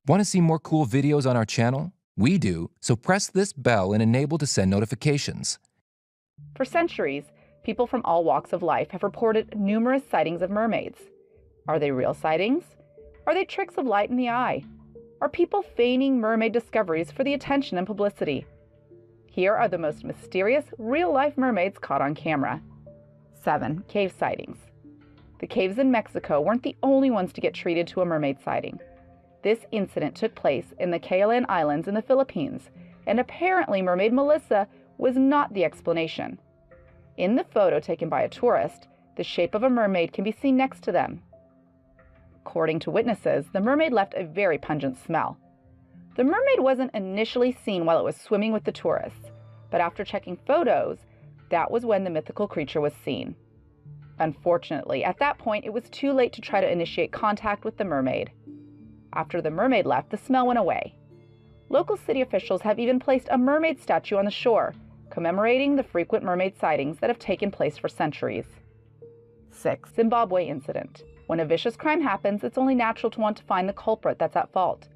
Want to see more cool videos on our channel? We do, so press this bell and enable to send notifications. For centuries, people from all walks of life have reported numerous sightings of mermaids. Are they real sightings? Are they tricks of light in the eye? Are people feigning mermaid discoveries for the attention and publicity? Here are the most mysterious real-life mermaids caught on camera. 7. Cave sightings. The caves in Mexico weren't the only ones to get treated to a mermaid sighting. This incident took place in the Kayalan Islands in the Philippines, and apparently Mermaid Melissa was not the explanation. In the photo taken by a tourist, the shape of a mermaid can be seen next to them. According to witnesses, the mermaid left a very pungent smell. The mermaid wasn't initially seen while it was swimming with the tourists, but after checking photos, that was when the mythical creature was seen. Unfortunately, at that point, it was too late to try to initiate contact with the mermaid. After the mermaid left, the smell went away. Local city officials have even placed a mermaid statue on the shore, commemorating the frequent mermaid sightings that have taken place for centuries. 6. Zimbabwe incident. When a vicious crime happens, it's only natural to want to find the culprit that's at fault.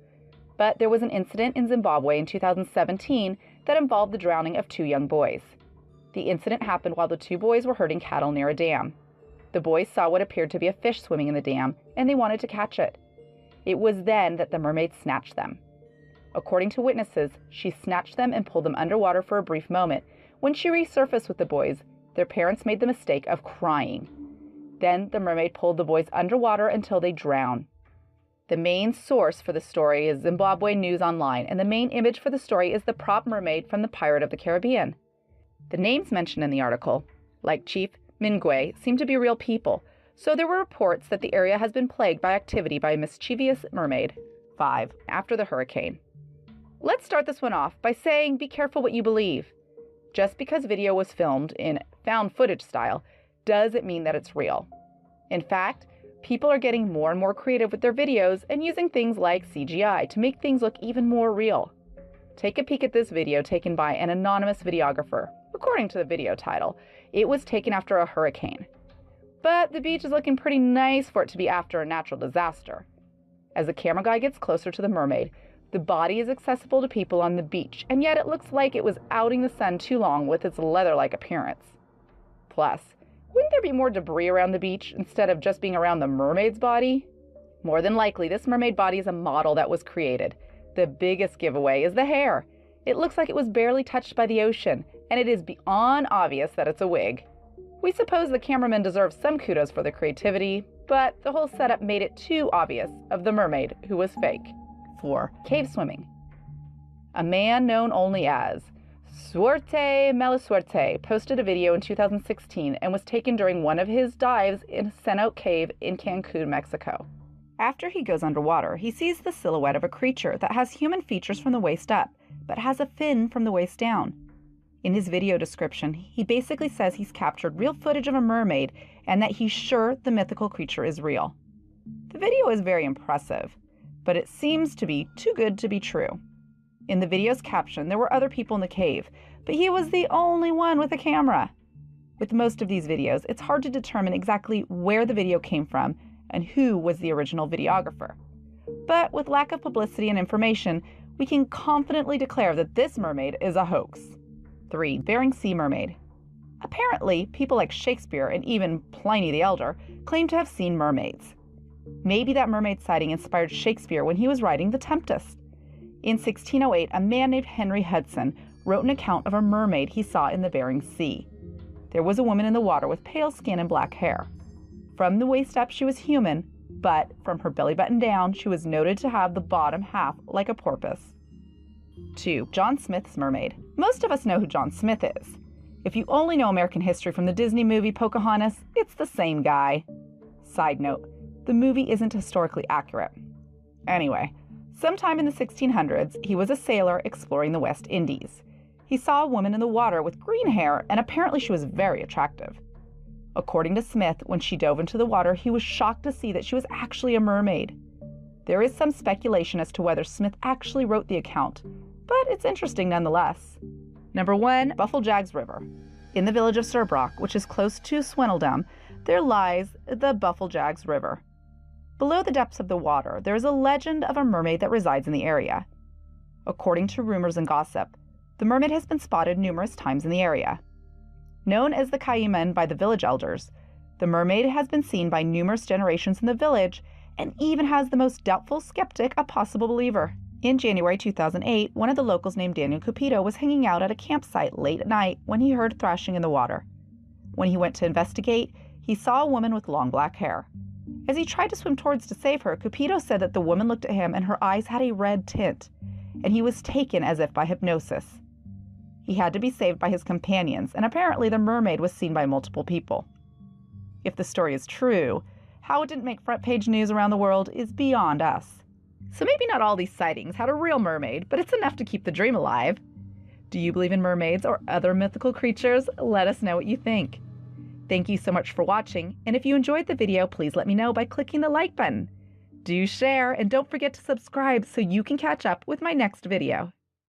But there was an incident in Zimbabwe in 2017 that involved the drowning of 2 young boys. The incident happened while the 2 boys were herding cattle near a dam. The boys saw what appeared to be a fish swimming in the dam, and they wanted to catch it. It was then that the mermaid snatched them. According to witnesses, she snatched them and pulled them underwater for a brief moment. When she resurfaced with the boys, their parents made the mistake of crying. Then the mermaid pulled the boys underwater until they drowned. The main source for the story is Zimbabwe News Online, and the main image for the story is the prop mermaid from the Pirate of the Caribbean. The names mentioned in the article, like Chief Mingwe, seem to be real people, so there were reports that the area has been plagued by activity by a mischievous mermaid. 5. After the hurricane. Let's start this one off by saying be careful what you believe. Just because video was filmed in found footage style doesn't mean that it's real. In fact, people are getting more and more creative with their videos and using things like CGI to make things look even more real. Take a peek at this video taken by an anonymous videographer. According to the video title, it was taken after a hurricane. But the beach is looking pretty nice for it to be after a natural disaster. As the camera guy gets closer to the mermaid, the body is accessible to people on the beach, and yet it looks like it was outing the sun too long with its leather-like appearance. Plus, wouldn't there be more debris around the beach instead of just being around the mermaid's body? More than likely, this mermaid body is a model that was created. The biggest giveaway is the hair. It looks like it was barely touched by the ocean, and it is beyond obvious that it's a wig. We suppose the cameraman deserves some kudos for the creativity, but the whole setup made it too obvious of the mermaid, who was fake. 4. Cave swimming. A man known only as Suerte Malasuerte posted a video in 2016 and was taken during one of his dives in Cenote Cave in Cancun, Mexico. After he goes underwater, he sees the silhouette of a creature that has human features from the waist up, but has a fin from the waist down. In his video description, he basically says he's captured real footage of a mermaid and that he's sure the mythical creature is real. The video is very impressive, but it seems to be too good to be true. In the video's caption, there were other people in the cave, but he was the only one with a camera. With most of these videos, it's hard to determine exactly where the video came from and who was the original videographer. But with lack of publicity and information, we can confidently declare that this mermaid is a hoax. 3. Bering Sea mermaid. Apparently, people like Shakespeare and even Pliny the Elder claim to have seen mermaids. Maybe that mermaid sighting inspired Shakespeare when he was writing The Tempest. In 1608, a man named Henry Hudson wrote an account of a mermaid he saw in the Bering Sea. There was a woman in the water with pale skin and black hair. From the waist up, she was human, but from her belly button down, she was noted to have the bottom half like a porpoise. 2. John Smith's mermaid. Most of us know who John Smith is. If you only know American history from the Disney movie Pocahontas, it's the same guy. Side note, the movie isn't historically accurate. Anyway, sometime in the 1600s, he was a sailor exploring the West Indies. He saw a woman in the water with green hair, and apparently she was very attractive. According to Smith, when she dove into the water, he was shocked to see that she was actually a mermaid. There is some speculation as to whether Smith actually wrote the account, but it's interesting nonetheless. Number 1, Bufflejags River. In the village of Surbrock, which is close to Swindledam, there lies the Bufflejags River. Below the depths of the water, there is a legend of a mermaid that resides in the area. According to rumors and gossip, the mermaid has been spotted numerous times in the area. Known as the Caiman by the village elders, the mermaid has been seen by numerous generations in the village and even has the most doubtful skeptic a possible believer. In January 2008, one of the locals named Daniel Cupido was hanging out at a campsite late at night when he heard thrashing in the water. When he went to investigate, he saw a woman with long black hair. As he tried to swim towards to save her, Cupido said that the woman looked at him and her eyes had a red tint, and he was taken as if by hypnosis. He had to be saved by his companions, and apparently the mermaid was seen by multiple people. If the story is true, how it didn't make front-page news around the world is beyond us. So maybe not all these sightings had a real mermaid, but it's enough to keep the dream alive. Do you believe in mermaids or other mythical creatures? Let us know what you think. Thank you so much for watching, and if you enjoyed the video, please let me know by clicking the like button. Do share, and don't forget to subscribe so you can catch up with my next video.